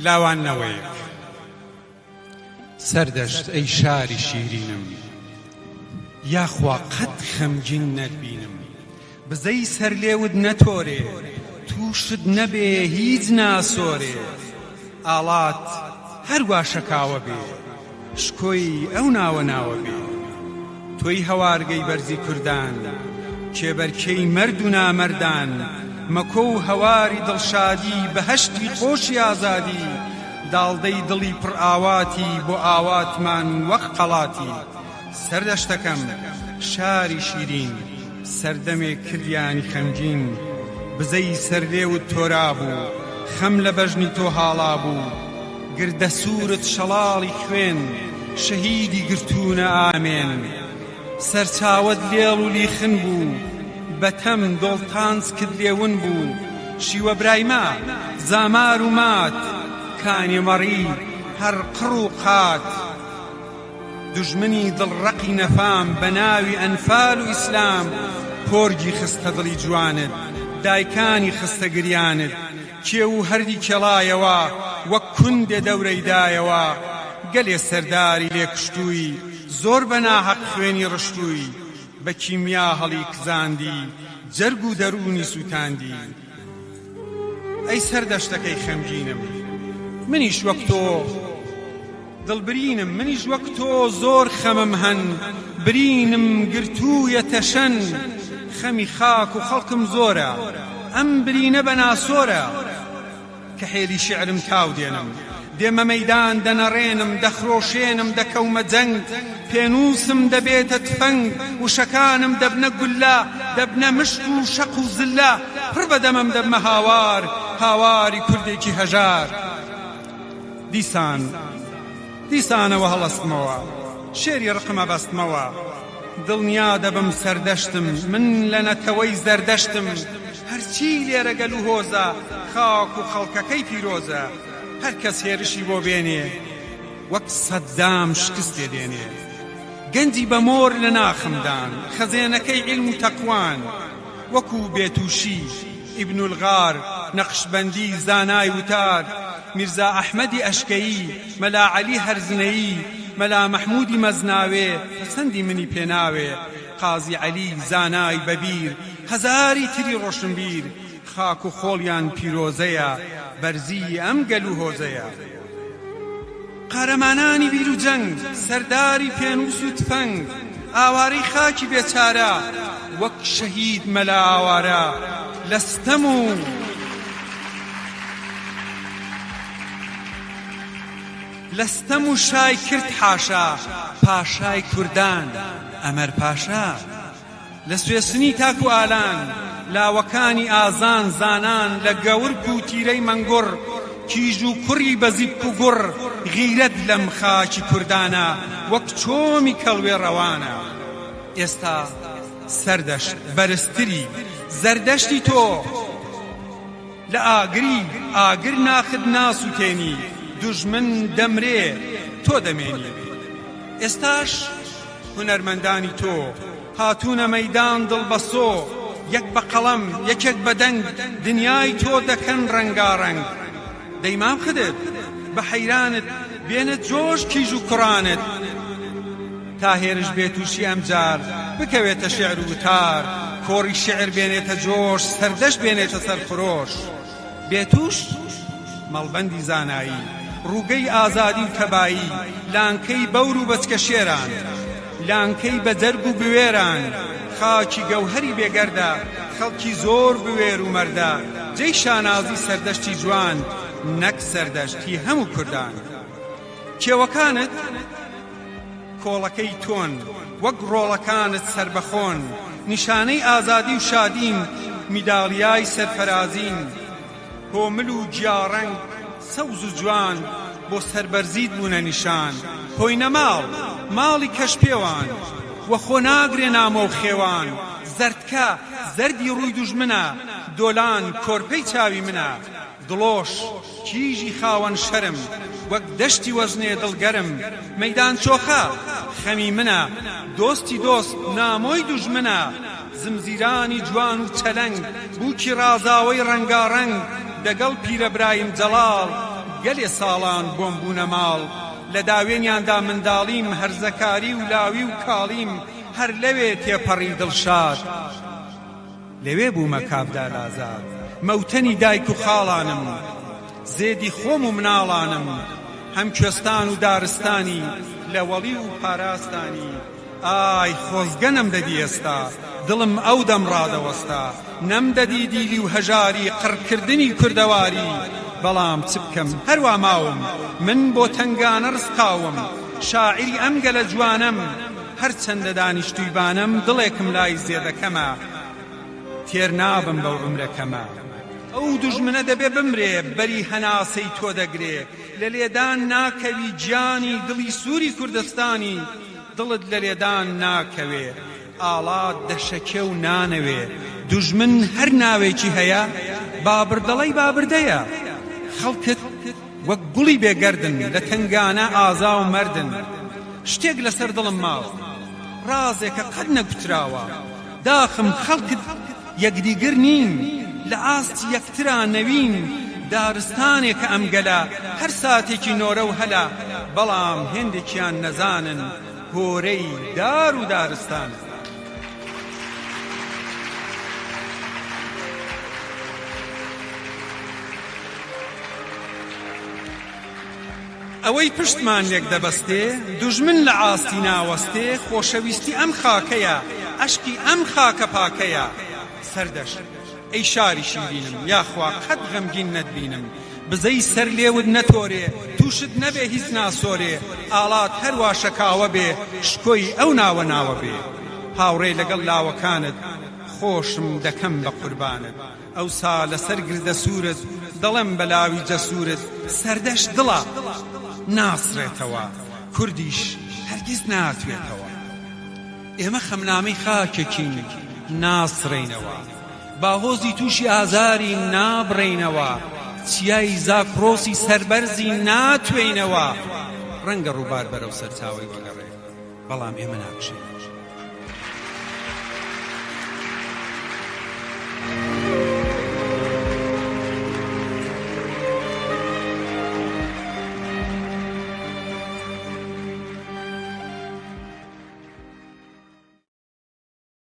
لاوانەوەیەک. سەردەشت ئەی شاری شیرینم، یاخوا قەت خەمگین نەتبینم. بزەی سەر لێوت نەتۆرێ، تووشت نەبێ هیچ ناسۆرێ. ئاڵات هەروە شەکاوە بێ، شکۆی ئەو ناوە ناوە بێ. تۆی هەوارگەی بەرزی کوردان، کێبەرکەی مەرد و نامەردان. مەکۆ و هەواری دڵشادی، بەهەشتی خۆشی ئازادی. داڵدەی دڵی پڕ ئاواتی، بۆ ئاواتمان وەک قەڵاتی. سەردەشتەکەم شاری شیرین، سەردەمێ کردیانی خەمگین. بزەی سەر لێوت تۆرا بوو، خەم لە بەژنی تۆ هاڵا بوو. گردە سوورت شەڵاڵی خوێن، شەهیدی گرتوونە ئامێن. سەرچاوت لێڵ و لیخن بوو، بەتەم دڵتانس کرد لێون بوو. شیوە برایما زامار و مات، کانی مەڕی هەر قڕ و قات. دوژمنی دڵڕەقی نەفام، بە ناوی ئەنفال و ئیسلام. پۆرگی خستە دڵی جوانت، دایکانی خستە گریانت. کێ و هەردی کێڵایەوە، وەک کوندێ دەورەی دایەوە. گەلێ سەرداری لێ کشتووی، زۆر بە ناحەق خوێنی ڕشتووی. بە کیمیا هەڵی کزاندی، جەرگ و دەرونی سووتاندی. ئەی سەردەشتەکەی خەمگینم، منیش وەک تۆ دڵبرینم. منیش وەک تۆ زۆر خەمم هەن، برینم گرتوویەتە شەن. خەمی خاک و خەڵکم زۆرە، ئەم برینە بە ناسۆرە. کە حێلی شیعرم تاو دێنم، دێمە مەیدان دەنەڕێنم. دەخرۆشێنم دەکەومە جەنگ، پێنووسم دەبێتە تفەنگ. وشەکانم دەبنە گولە، دەبنە مشت و شەق و زلە. پڕ بەدەمم دەبمە هاوار، هاواری کوردێکی هەژار. دیسانەوە هەڵەستمەوە، شێری ڕقمە بەستمەوە. دڵنیا دەبم سەردەشتم، من لە نەتەوەی زەردەشتم. هەرچی لێرە گەل و هۆزە، خاک و خەڵکەکەی پیرۆزە. هەر کەس هێرشی بۆ بێنێ، وەک سەددام شکستێ دێنێ. گەنجی بە مۆر لە ناخمدان، خەزێنەکەی عیلم و تەقوان. وەکو بێتوشی ئیبن الغار، نەقشبەندی زانای وتار. میرزا ئەحمەدی ئەشکەیی، مەلا عەلی هەرزنەیی. مەلا مەحموودی مەزناوێ، پەسەندی منی پێناوێ. قازی عەلی زانای بەبیر، هەزاری تری ڕۆشنبیر. خاک و خۆڵیان پیرۆزەیە، بەرزی ئەم گەل و هۆزەیە. قارەمانانی بیر و جەنگ، سەرداری پێنووس و تفەنگ. ئاوارەی خاکی بێچارە، وەک شەهید مەلا ئاوارە. لەستەم و شای کرد حاشا، پاشای کوردان ئەمەر پاشا. لە سوێسنی تاک و ئالان، لاوەکانی ئازان زانان. لە گەورک و تیرەی مەنگوڕ، کیژ و کوڕی بەزیب و گوڕ. غیرەت لەم خاکی کوردانە، وەک چۆمی کەڵوێ ڕەوانە. ئێستا سەردەشت بەرزتری زەردەشتی تۆ، لە ئاگر ناخت ناسووتێنی. دوژمن دەمرێ تۆ دەمێنی. ئێستاش هونەرمەندانی تۆ، هاتوونە مەیدان دڵبەسۆ. یەک بە قەڵەم یەکێک بە دەنگ، دنیای تۆ دەکەن ڕەنگاڕەنگ. دەیمام خدت بە حەیرانت، بێنێت جۆش کیژ و کوڕانت. تا هێرش بێتوشی ئەمجار، بکەوێتە شێعر و وتار. کۆڕی شێعر بێنێتە جۆش، سەردەشت بێنێتە سەرفرۆش. بێتوش مەڵبەندی زانایی، ڕووگەی ئازادی و تەبایی. لانکەی بەور و بەچکە شێران، لانکەی بە جەرگ و بوێران. خاکی گەوهەری بێگەردە، خەڵکی زۆر بوێر و مەردە. جێی شانازی سەردەشتی جوان، نەک سەردەشتی هەموو کوردان. کێوەکانت کۆڵەکەی تۆن، وەک ڕۆڵەکانت سربەخۆن. نیشانەی ئازادی و شادین، میداڵیای سەرفەرازین. کۆمل و جیاڕەنگ سەوز و جوان، بۆ سەربەرزیت بوونە نیشان. هۆینە ماڵی کەشپێوان، وە خۆ ناگرێ نامە و خێوان. زەردکە زەردی ڕووی دوژمنە، دۆلان کۆرپەی چاوی منە. دڵۆش کیژی خاوەن شەرم، وەک دەشتی وەزنێ دڵگەرم. مەیدان چۆخە خەمی منە، دۆستی دۆست نامۆی دوژمنە. زمزیرانی جوان و چەلەنگ، بووکی ڕازاوەی ڕەنگاڕەنگ. دەگەڵ پیرە برایم جەڵاڵ، گەلێ ساڵان بۆم بوونە ماڵ لە داوێنیاندا منداڵیم هەرزەکاری و لاوی و کاڵیم هەر لەوێ تێپەڕی دڵشاد لەوێ بوومە کابدار ئازاد مەوتەنی دایک و خاڵانم زێدی خۆم و مناڵانم هەم کوێستان و دارستانی لە وەڵی و پاراستانی ئای خۆزگەنم دەدی ئێستا دڵم ئەو دەم ڕادەوەستا نەم دەدی دیلی و هەژاری قڕکردنی کوردەواری بەڵام چ بکەم هەروە ماوم من بۆ تنگانە ڕستقاوم شاعری ئەم گەلە جوانم هەرچەندە دانیشتووی بانم دڵێکم لای زێدەکەمە تێر نابم بەو عومرەکەمە ئەو دوژمنە دەبێ بمرێ بەری هەناسەی تۆ دەگرێ لە لێدان ناکەوی گیانی دڵی سووری کوردستانی دڵت لە لێدان ناکەوێ ئاڵات دەشەکێ و نانەوێ دوژمن هەر ناوێکی هەیە بابردەڵەی بابردەیە خەڵکت وەک گوڵی بێگەردن لە تنگانە ئازا و مەردن شتێک لەسەر دڵم ماوە ڕازێکە قەت نەگوتراوە داخم خەڵکت یەکدیگر نین لە ئاستی یەکترا نەوین دارستانێکە ئەم گەلە هەر ساتێکی نۆرە و هەلا بەڵام هێندێکیان نەزانن هۆرەی دار و دارستان ئەوەی پشتمان لێک دەبەستێ دوژمن لە ئاستی ناوەستێ خۆشەویستی ئەم خاکەیە عەشقی ئەم خاکە پاکەیە سەردەش ئەی شاری شیرینم یاخوا قەت غەمگین نەتبینم بزەی سەر لێود نەتۆرێ تووشت نەبێ هیچ ناسۆرێ ئاڵات هەروە شەکاوە بێ شکۆی ئەو ناوە ناوە بێ هاوڕێ لەگەڵ لاوەکانت خۆشم دەکەم بە قوربانت ئەوسا لەسەر گردە سوورت دەڵێم بەلاوی جەسوورت سەردەش دڵە ناسڕێتەوە کوردیش هەرگیز ناتوێتەوە ئێمە خەمنامەی خاکێکین ناسڕێنەوە باهۆزی تووشی ئازاری نابڕێنەوە چیای زاکرۆسی سەربەرزی ناتوێنەوە ڕەنگە ڕووبار بەرەو سەرچاوی وەگەڕێ بەڵام ئێمە ناکشێن